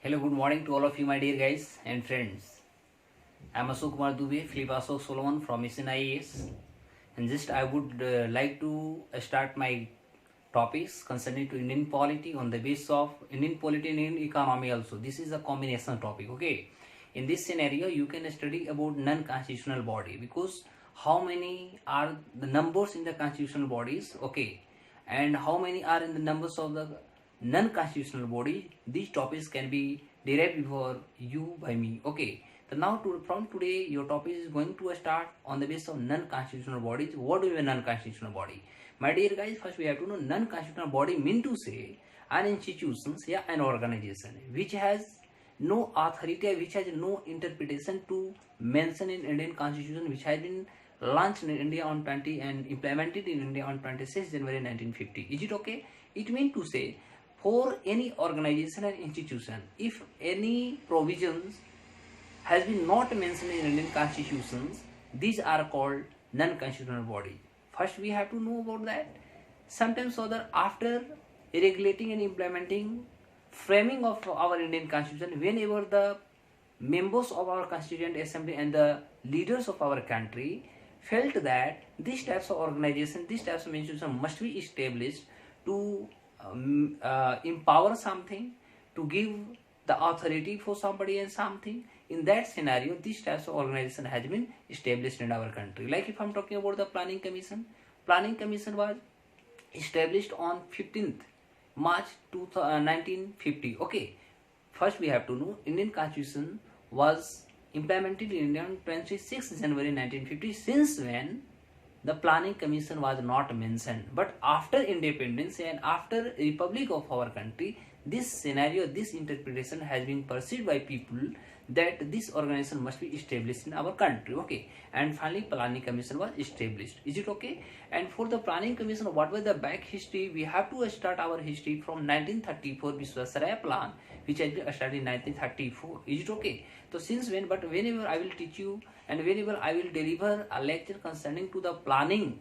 Hello, good morning to all of you, my dear guys and friends. I'm Ashok Solomon from Mission IAS, and just I would like to start my topics concerning to Indian polity on the basis of Indian polity and Indian economy also. This is a combination topic, okay? In this scenario, you can study about non-constitutional body because how many are the numbers in the constitutional bodies, okay? And how many are in the numbers of the non-constitutional body. These topics can be derived for you by me, okay? So now from today your topic is going to start on the basis of non-constitutional bodies. What is a non-constitutional body? My dear guys, first we have to know non-constitutional body mean to say an institution, yeah, an organization which has no authority, which has no interpretation to mention in Indian constitution, which has been launched in India on 20 and implemented in India on 26 January 1950. Is it okay? It means to say for any organization and institution, if any provisions has been not mentioned in Indian constitutions, these are called non-constitutional body. First we have to know about that. Sometimes so that after regulating and implementing framing of our Indian constitution, whenever the members of our constituent assembly and the leaders of our country felt that these types of organization, these types of institution must be established to empower something, to give the authority for somebody and something. In that scenario, these types of organization has been established in our country. Like if I'm talking about the Planning Commission was established on 15th March 1950. Okay, first we have to know Indian Constitution was implemented in India on 26 January 1950. Since when the Planning Commission was not mentioned, but after independence and after republic of our country, this scenario, this interpretation has been perceived by people that this organization must be established in our country, okay? And finally Planning Commission was established. Is it okay? And for the Planning Commission, what was the back history? We have to start our history from 1934 Viswasaraya Plan, which has been started in 1934. Is it okay? So since when, but whenever I will teach you and whenever I will deliver a lecture concerning to the planning,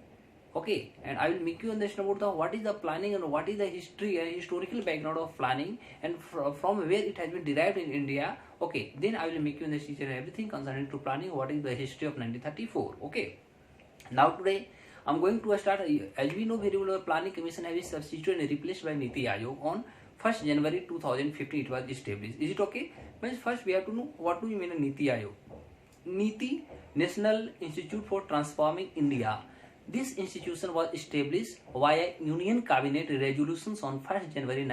okay, and I will make you understand about the what is the planning and what is the history and historical background of planning and from where it has been derived in India, okay, then I will make you understand everything concerning to planning, what is the history of 1934, okay. Now today I'm going to start, as we know very well, Planning Commission has been substituted and replaced by NITI AAYOG on 1st January 2015 it was established. Is it okay? But first we have to know what do you mean NITI AAYOG. NITI, National Institute for Transforming India. This institution was established via Union Cabinet resolutions on 1st January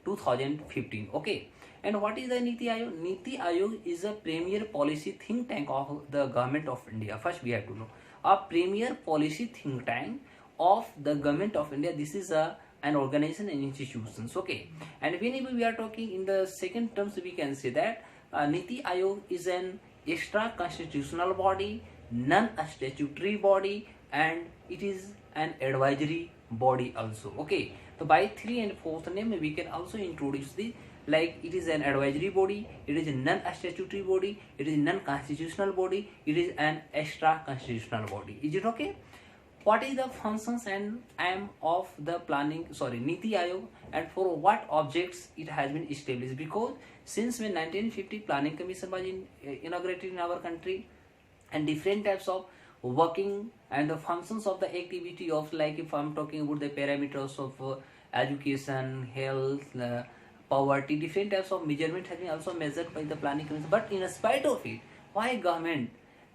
2015. Okay. And what is the NITI AAYOG? NITI AAYOG is a premier policy think tank of the government of India. First we have to know. A premier policy think tank of the government of India. This is an organization and institutions, okay. And whenever we are talking in the second terms, we can say that NITI AAYOG is an extra constitutional body, non-statutory body, and it is an advisory body also, okay. So by 3 and 4th name we can also introduce the, like it is an advisory body, it is a non-statutory body, it is a non-constitutional body, it is an extra constitutional body. Is it okay? What is the functions and aim of the NITI AAYOG, and for what objects it has been established? Because since when 1950 Planning Commission was inaugurated in our country, and different types of working and the functions of the activity of, like if I'm talking about the parameters of education, health, poverty, different types of measurement has been also measured by the Planning Commission. But in spite of it, why government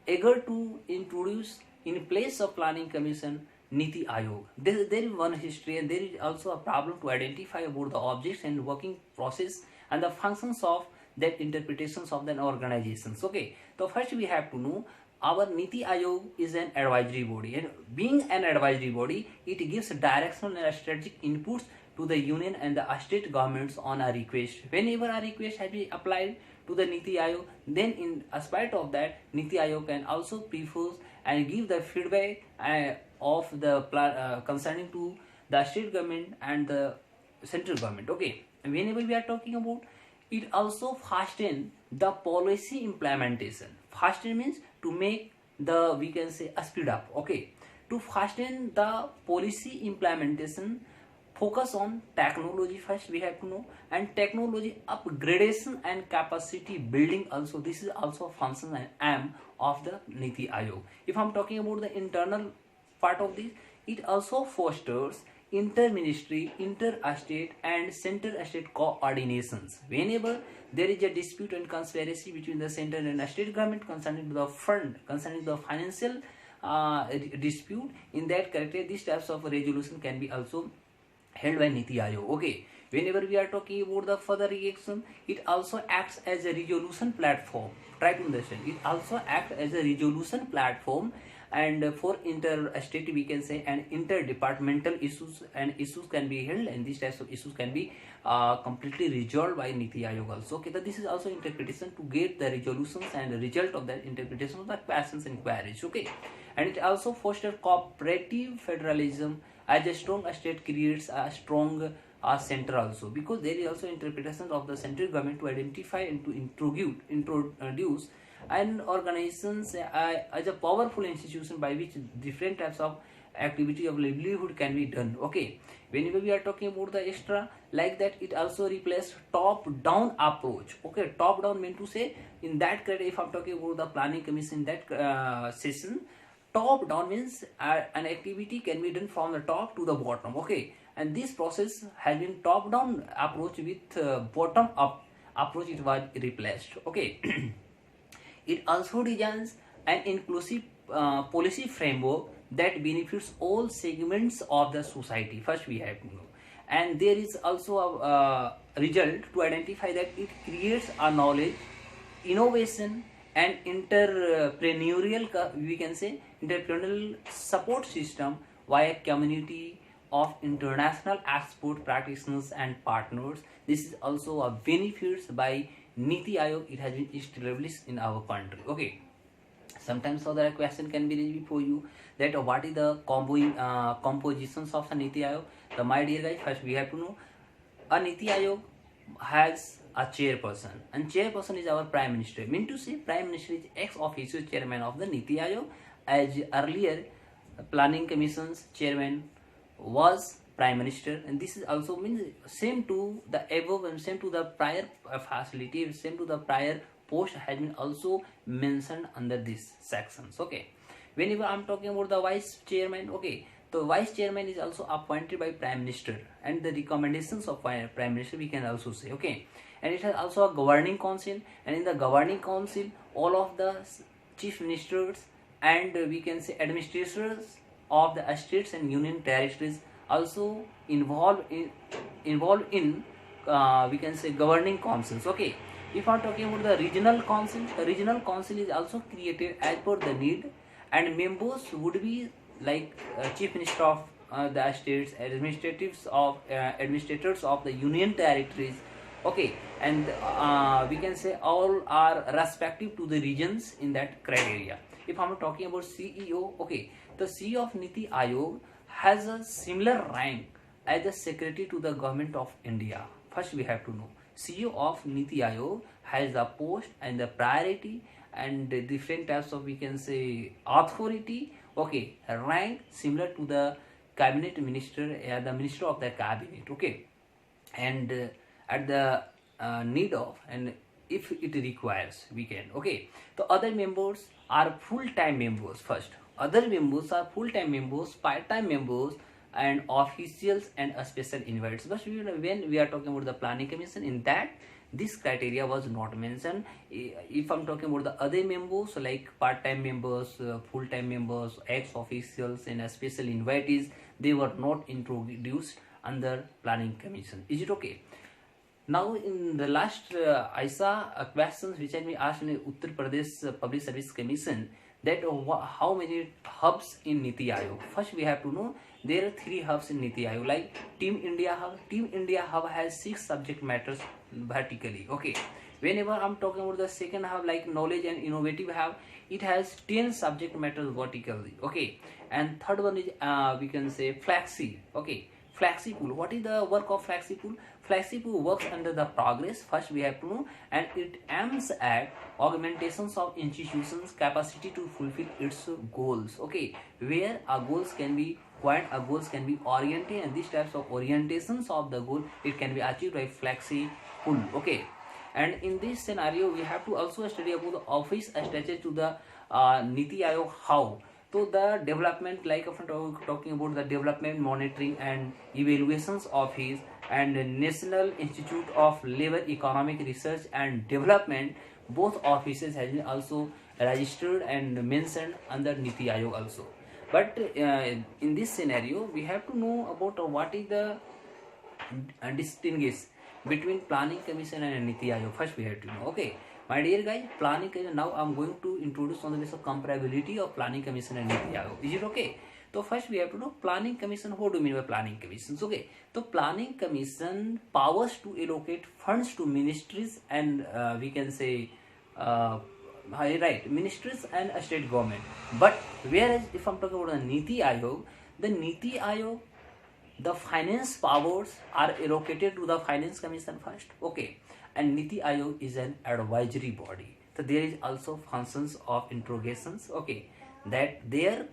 eager to introduce in place of Planning Commission NITI AAYOG? There is one history, and there is also a problem to identify about the objects and working process and the functions of that interpretations of the organizations, okay. So first we have to know our NITI AAYOG is an advisory body, and being an advisory body, it gives directional and strategic inputs to the union and the state governments on a request. Whenever a request has been applied to the NITI AAYOG, then in spite of that, NITI AAYOG can also propose and give the feedback of the concerning to the state government and the central government, okay. And whenever we are talking about, it also fasten the policy implementation. Fasten means to make the, we can say, a speed up, okay. To fasten the policy implementation focus on technology first we have to know, and technology upgradation and capacity building also. This is also a function and aim of the NITI Aayog. If I'm talking about the internal part of this, it also fosters inter-ministry, inter-state and center-state coordinations. Whenever there is a dispute and conspiracy between the center and the state government concerning the fund, concerning the financial dispute, in that character, these types of resolution can be also held by NITI Aayog. Okay. Whenever we are talking about the further reaction, it also acts as a resolution platform. Try to understand. It also acts as a resolution platform, and for inter-state we can say, and interdepartmental issues and issues can be held, and these types of issues can be completely resolved by NITI Aayog also. Okay, so this is also interpretation to get the resolutions and the result of that interpretation of the questions and queries. Okay, and it also fosters cooperative federalism, as a strong state creates a strong center also, because there is also interpretation of the central government to identify and to introduce and organizations as a powerful institution by which different types of activity of livelihood can be done. Okay, whenever we are talking about the extra like that, it also replaces top down approach. Okay, top down mean to say, in that credit, if I'm talking about the planning commission, that session, top down means an activity can be done from the top to the bottom. Okay, and this process has been top down approach with bottom up approach, it was replaced. Okay. It also designs an inclusive policy framework that benefits all segments of the society. First we have to know, and there is also a result to identify that it creates a knowledge, innovation and entrepreneurial, we can say, entrepreneurial support system via community of international expert practitioners and partners. This is also a benefits by NITI Aayog. It has been established in our country. Okay, sometimes other question can be raised before you, that what is the compositions of the NITI Aayog. So my dear guys, first we have to know, a NITI Aayog has a chairperson, and chairperson is our prime minister. Mean to say, prime minister is ex officio chairman of the NITI Aayog, as earlier planning commission's chairman was prime minister, and this is also means same to the above and same to the prior facility, same to the prior post has been also mentioned under these sections. Okay, whenever I'm talking about the vice chairman, okay, the vice chairman is also appointed by prime minister, and the recommendations of prime minister we can also say. Okay, and it has also a governing council, and in the governing council all of the chief ministers and we can say administrators of the states and union territories also involved in we can say governing councils. Okay, if I'm talking about the regional council is also created as per the need, and members would be like chief minister of the states, administrators of the union territories. Okay, and we can say all are respective to the regions in that criteria. If I'm talking about CEO, okay, the CEO of NITI Aayog has a similar rank as the secretary to the government of India. First we have to know, CEO of NITI Aayog has the post and the priority and the different types of, we can say, authority. Okay, rank similar to the cabinet minister, the minister of the cabinet. Okay, and at the need of, and if it requires, we can. Okay, the other members are full-time members. First, other members are full-time members, part-time members and officials and special invites. But when we are talking about the planning commission, in that this criteria was not mentioned. If I'm talking about the other members like part-time members, full-time members, ex-officials and special invitees, they were not introduced under planning commission. Is it okay? Now in the last I saw questions which had been asked in the Uttar Pradesh Public Service Commission, that how many hubs in NITI Aayog. First we have to know there are 3 hubs in NITI Aayog, like Team India Hub. Team India Hub has 6 subject matters vertically. Okay, whenever I'm talking about the second hub like Knowledge and Innovative Hub, it has 10 subject matters vertically. Okay, and third one is we can say Flexi. Okay, Flexi pool. What is the work of Flexi pool? Flexible works under the progress, first we have to know, and it aims at augmentations of institutions' capacity to fulfill its goals. Okay, where our goals can be quite, our goals can be oriented, and these types of orientations of the goal, it can be achieved by flexible. Okay, and in this scenario we have to also study about the office attached to the NITI Aayog. How? So the development, like if talking about the development monitoring and evaluations of his and National Institute of Labor Economic Research and Development, both offices has been also registered and mentioned under NITI Aayog also. But in this scenario we have to know about what is the distinguish between Planning Commission and NITI Aayog. First we have to know. Okay, my dear guys, Planning Commission, now I am going to introduce on the basis of comparability of Planning Commission and NITI Aayog. Is it okay? So first we have to know Planning Commission. What do you mean by Planning Commissions? Okay, so Planning Commission powers to allocate funds to ministries and we can say right, ministries and state government. But whereas if I'm talking about the NITI Aayog, the NITI Aayog, the finance powers are allocated to the Finance Commission first. Okay, and NITI Aayog is an advisory body. So there is also functions of interrogations. Okay, that there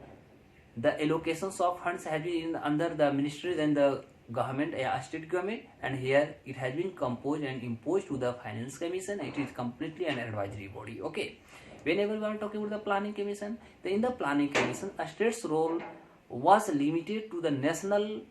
the allocations of funds have been under the ministries and the government, state government, and here it has been composed and imposed to the Finance Commission. It is completely an advisory body. Okay, whenever we are talking about the Planning Commission, then in the Planning Commission, a state's role was limited to the national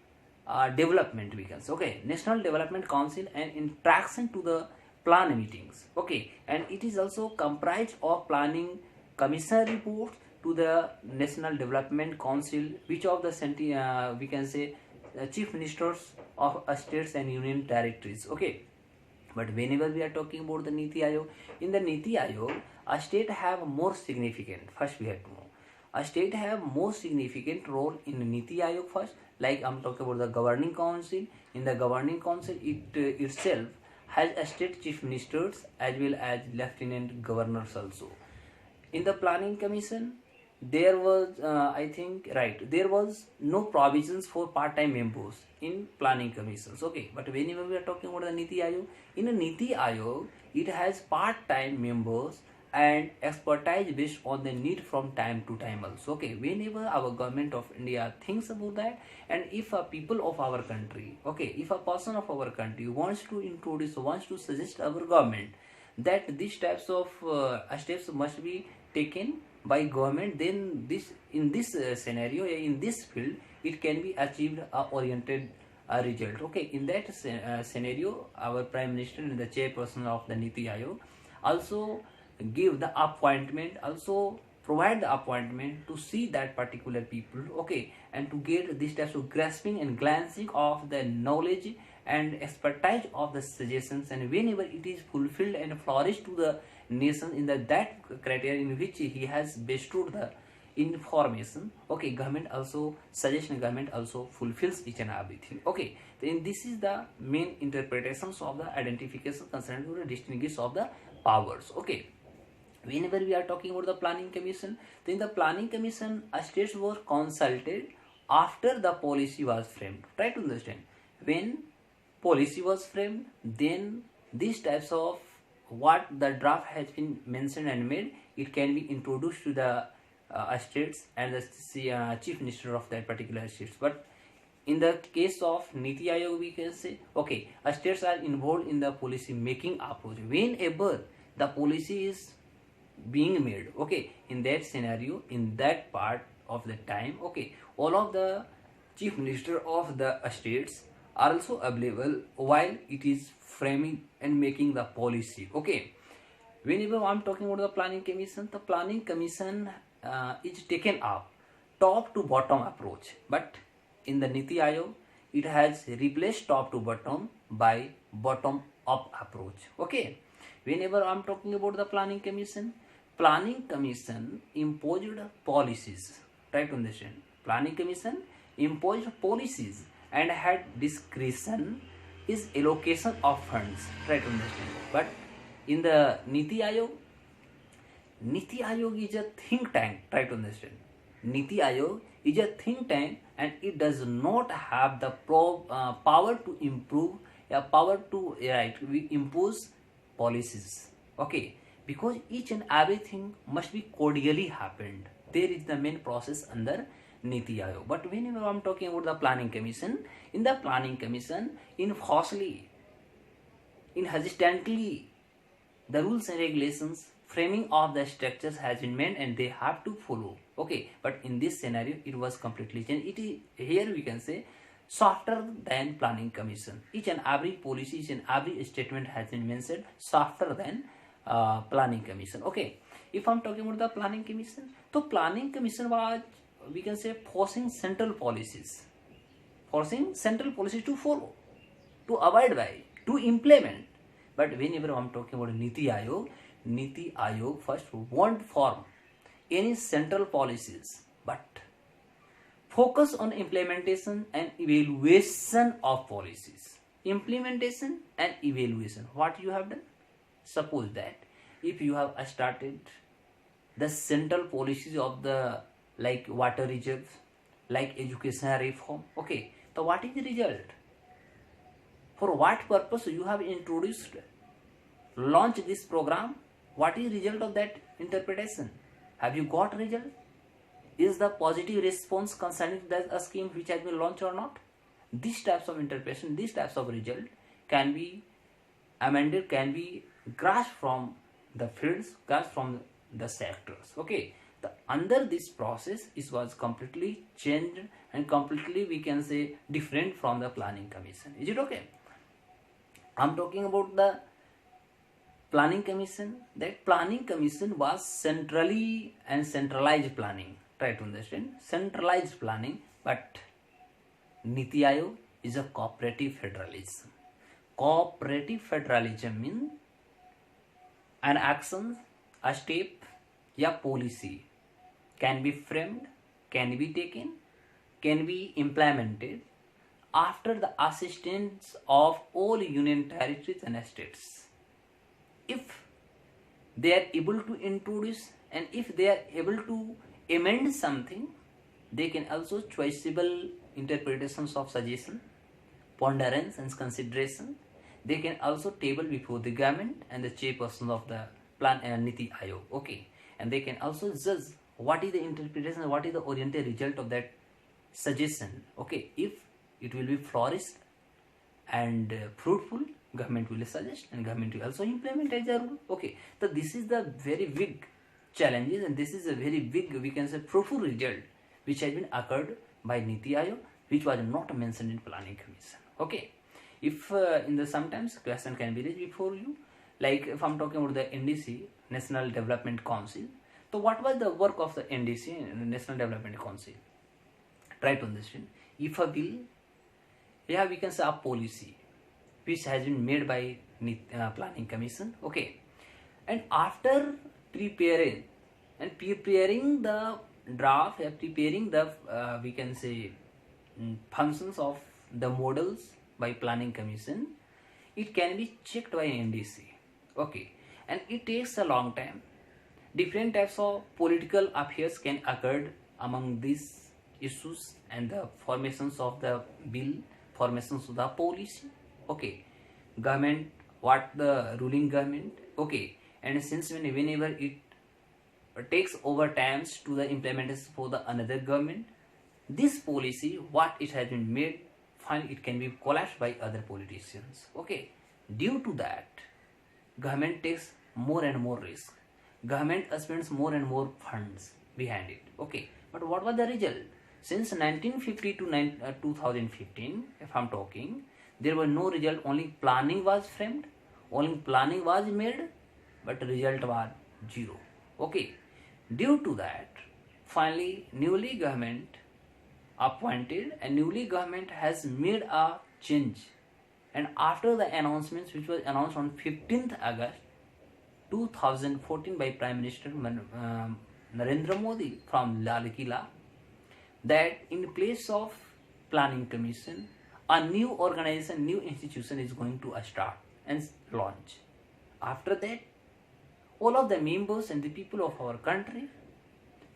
development, we can say. Okay, National Development Council and interaction to the plan meetings. Okay, and it is also comprised of Planning Commission reports to the National Development Council, which of the we can say chief ministers of states and union territories. Okay, but whenever we are talking about the NITI Aayog, in the NITI Aayog, a state have more significant. First we have to know, a state have more significant role in the NITI Aayog first. Like I'm talking about the governing council. In the governing council, it itself has a state chief ministers as well as lieutenant governors also. In the Planning Commission, there was I think right, there was no provisions for part-time members in Planning Commissions. Okay, but whenever we are talking about the NITI Aayog, in the NITI Aayog, it has part-time members and expertise based on the need from time to time also. Okay, whenever our government of India thinks about that, and if a people of our country, okay, if a person of our country wants to introduce, wants to suggest our government that these types of steps must be taken by government, then this in this scenario, in this field, it can be achieved oriented result. Okay, in that scenario, our Prime Minister and the chairperson of the NITI Aayog also give the appointment, also provide the appointment to see that particular people. Okay, and to get this types of grasping and glancing of the knowledge and expertise of the suggestions, and whenever it is fulfilled and flourished to the nation in that criteria in which he has bestowed the information. Okay, government also suggestion, government also fulfills each and everything. Okay, then this is the main interpretations of the identification concerning to the distinguish of the powers. Okay, whenever we are talking about the Planning Commission, then the Planning Commission, states were consulted after the policy was framed. Try to understand, when policy was framed, then these types of what the draft has been mentioned and made, it can be introduced to the states and the chief minister of that particular states. But in the case of NITI Aayog, we can say, okay, states are involved in the policy making approach whenever the policy is being made. Okay, in that scenario, in that part of the time, okay, all of the chief minister of the states are also available while it is framing and making the policy. Okay, whenever I'm talking about the Planning Commission, the Planning Commission is taken up top to bottom approach, but in the NITI Aayog, it has replaced top to bottom by bottom up approach. Okay, whenever I'm talking about the Planning Commission imposed policies. Try to understand, Planning Commission imposed policies and had discretion is allocation of funds. Try to understand. But in the NITI Aayog is a think tank. Try to understand, NITI Aayog is a think tank and it does not have the power to improve power to we impose policies. Okay, because each and everything must be cordially happened. There is the main process under NITI Aayog. But whenever I'm talking about the planning commission, in the planning commission, in falsely, in hesitantly, the rules and regulations framing of the structures has been made and they have to follow. Okay, but in this scenario it was completely changed. It is, here we can say, softer than planning commission. Each and every policy, each and every statement has been mentioned softer than planning commission. Okay, if I'm talking about the planning commission, so planning commission was, we can say, forcing central policies to follow, to abide by, to implement. But whenever I'm talking about NITI Aayog first won't form any central policies, but focus on implementation and evaluation of policies. Implementation and evaluation. What you have done? Suppose that if you have started the central policies of the like water reserves, like education reform, okay, so what is the result? For what purpose you have introduced, launched this program? What is the result of that interpretation? Have you got result? Is the positive response concerning the scheme which has been launched or not? These types of interpretation, these types of result can be amended, can be grasped from the fields, grasped from the sectors. Okay, under this process it was completely changed and completely, we can say, different from the planning commission. Is it okay? I'm talking about the planning commission. That planning commission was centrally and centralized planning. Try to understand, centralized planning. But NITI Aayog is a cooperative federalism. Cooperative federalism means an action, a step, या policy can be framed, can be taken, can be implemented after the assistance of all union territories and states. If they are able to introduce and if they are able to amend something, they can also choiceable interpretations of suggestion, ponderance and consideration. They can also table before the government and the chairperson of the NITI Aayog. Okay, and they can also judge what is the interpretation, what is the oriented result of that suggestion. Okay, if it will be flourished and fruitful, government will suggest and government will also implement as a rule. Okay, so this is the very big challenges and this is a very big, we can say, fruitful result which has been occurred by NITI Aayog, which was not mentioned in planning commission. Okay, if in the sometimes question can be raised before you, like if I'm talking about the NDC, National Development Council. So what was the work of the NDC, National Development Council? Try to understand. If a bill, yeah, we can say a policy which has been made by planning commission. Okay, and after preparing the draft, preparing the we can say functions of the models by planning commission, it can be checked by NDC. Okay, and it takes a long time. Different types of political affairs can occur among these issues and the formations of the bill, formations of the policy. Okay, government, what the ruling government. Okay, and since whenever it takes over times to the implementation for the another government, this policy, what it has been made, fine, it can be collapsed by other politicians. Okay, due to that, government takes more and more risk. Government spends more and more funds behind it. Okay, but what was the result? Since 1950 to 2015, if I'm talking, there was no result. Only planning was framed, only planning was made, but result was zero. Okay, due to that, finally newly government appointed and newly government has made a change. And after the announcements which was announced on 15th August 2014 by Prime Minister Narendra Modi from Lal Killa, that in place of planning commission, a new organization, new institution is going to start and launch. After that, all of the members and the people of our country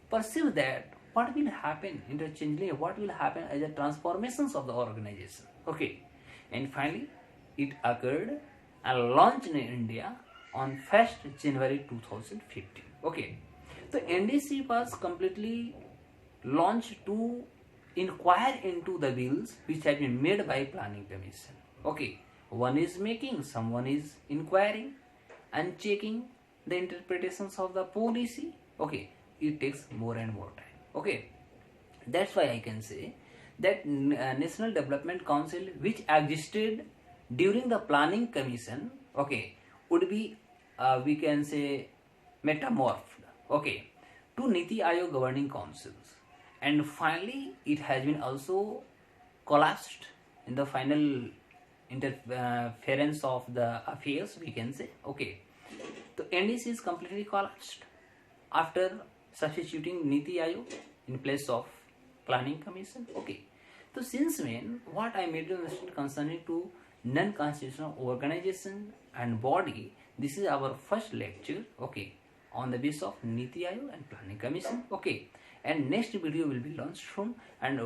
perceive that what will happen interchangeably, what will happen as a transformations of the organization. Okay, and finally it occurred and launched in India on 1st January 2015. Okay, so NDC was completely launched to inquire into the bills which have been made by Planning Commission. Okay, one is making, someone is inquiring and checking the interpretations of the policy. Okay, it takes more and more time. Okay, that's why I can say that National Development Council, which existed during the Planning Commission, okay, would be we can say metamorphed, okay, to NITI AAYOG governing councils, and finally it has been also collapsed in the final interference of the affairs, we can say. Okay, the NDC is completely collapsed after substituting NITI AAYOG in place of Planning Commission. Okay, so since when what I made the mistake concerning to non-constitutional organization and body, this is our first lecture, okay, on the basis of NITI AAYOG and Planning Commission. Okay, and next video will be launched soon, and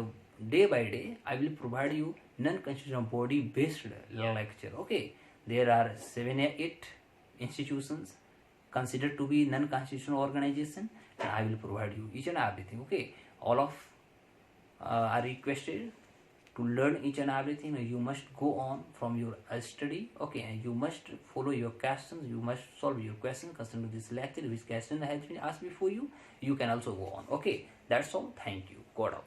day by day I will provide you non-constitutional body based lecture. Okay, there are 7 or 8 institutions considered to be non-constitutional organization, and I will provide you each and everything. Okay, all of are requested to learn each and everything. You must go on from your study, okay, and you must follow your questions, you must solve your questions concerning this lecture. Which question has been asked before you can also go on. Okay, that's all. Thank you. God off.